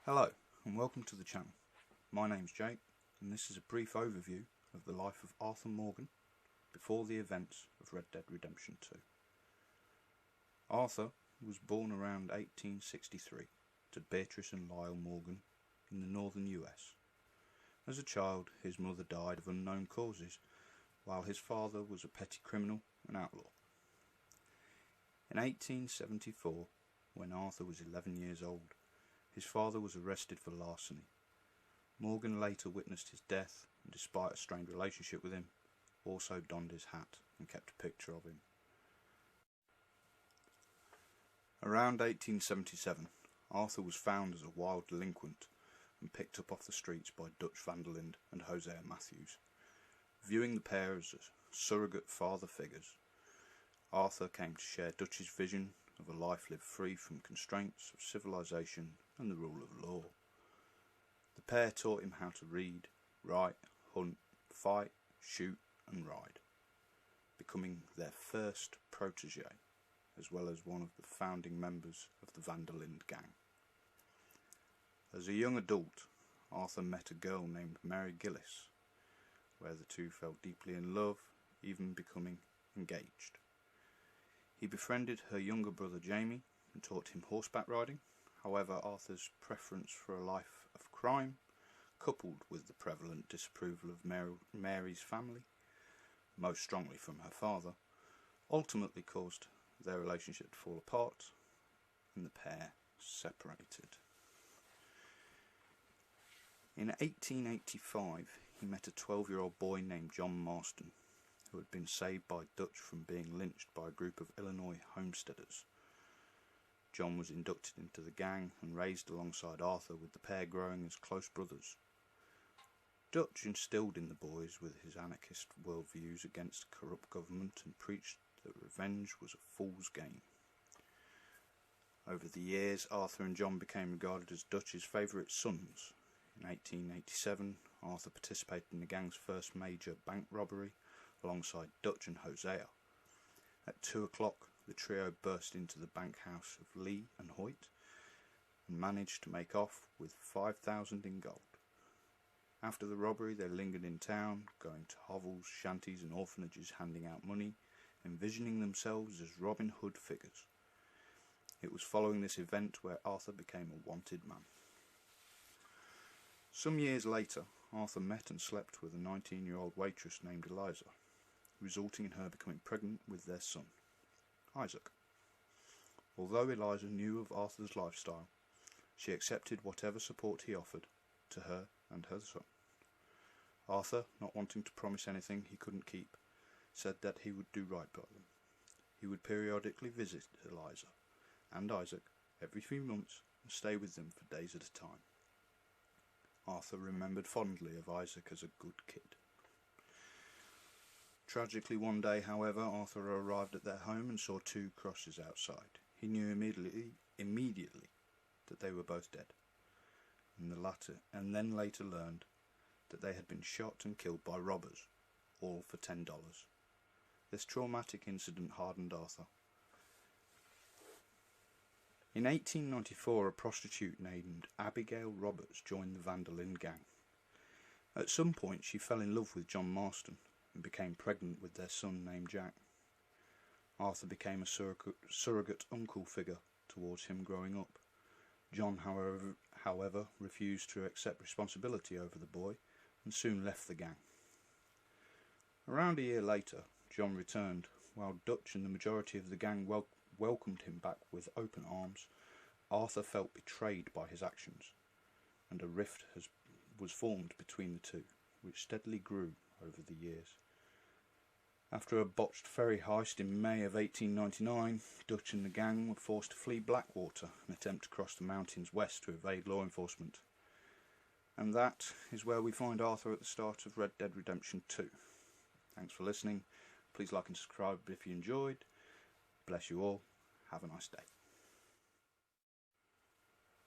Hello and welcome to the channel. My name's Jake and this is a brief overview of the life of Arthur Morgan before the events of Red Dead Redemption 2. Arthur was born around 1863 to Beatrice and Lyle Morgan in the northern US. As a child, his mother died of unknown causes, while his father was a petty criminal and outlaw. In 1874, when Arthur was 11 years old, his father was arrested for larceny. Morgan later witnessed his death and, despite a strained relationship with him, also donned his hat and kept a picture of him. Around 1877, Arthur was found as a wild delinquent and picked up off the streets by Dutch van der Linde and Hosea Matthews. Viewing the pair as surrogate father figures, Arthur came to share Dutch's vision of a life lived free from constraints of civilization and the rule of law. The pair taught him how to read, write, hunt, fight, shoot and ride, becoming their first protege, as well as one of the founding members of the Van der Linde gang. As a young adult, Arthur met a girl named Mary Gillis, where the two fell deeply in love, even becoming engaged. He befriended her younger brother Jamie and taught him horseback riding. However, Arthur's preference for a life of crime, coupled with the prevalent disapproval of Mary's family, most strongly from her father, ultimately caused their relationship to fall apart and the pair separated. In 1885, he met a 12-year-old boy named John Marston, who had been saved by Dutch from being lynched by a group of Illinois homesteaders. John was inducted into the gang and raised alongside Arthur, with the pair growing as close brothers. Dutch instilled in the boys with his anarchist worldviews against a corrupt government and preached that revenge was a fool's game. Over the years, Arthur and John became regarded as Dutch's favourite sons. In 1887, Arthur participated in the gang's first major bank robbery alongside Dutch and Hosea. At 2 o'clock, the trio burst into the bank house of Lee and Hoyt and managed to make off with $5,000 in gold. After the robbery, they lingered in town, going to hovels, shanties and orphanages handing out money, envisioning themselves as Robin Hood figures. It was following this event where Arthur became a wanted man. Some years later, Arthur met and slept with a 19-year-old waitress named Eliza, resulting in her becoming pregnant with their son, Isaac. Although Eliza knew of Arthur's lifestyle, she accepted whatever support he offered to her and her son. Arthur, not wanting to promise anything he couldn't keep, said that he would do right by them. He would periodically visit Eliza and Isaac every few months and stay with them for days at a time. Arthur remembered fondly of Isaac as a good kid. Tragically, one day, however, Arthur arrived at their home and saw 2 crosses outside. He knew immediately that they were both dead, and then later learned that they had been shot and killed by robbers, all for $10. This traumatic incident hardened Arthur. In 1894, a prostitute named Abigail Roberts joined the Van der Linde gang. At some point, she fell in love with John Marston and became pregnant with their son named Jack. Arthur became a surrogate uncle figure towards him growing up. John, however, refused to accept responsibility over the boy and soon left the gang. Around a year later, John returned. While Dutch and the majority of the gang welcomed him back with open arms, Arthur felt betrayed by his actions, and a rift was formed between the two, which steadily grew over the years. After a botched ferry heist in May of 1899, Dutch and the gang were forced to flee Blackwater and attempt to cross the mountains west to evade law enforcement. And that is where we find Arthur at the start of Red Dead Redemption 2. Thanks for listening. Please like and subscribe if you enjoyed. Bless you all. Have a nice day.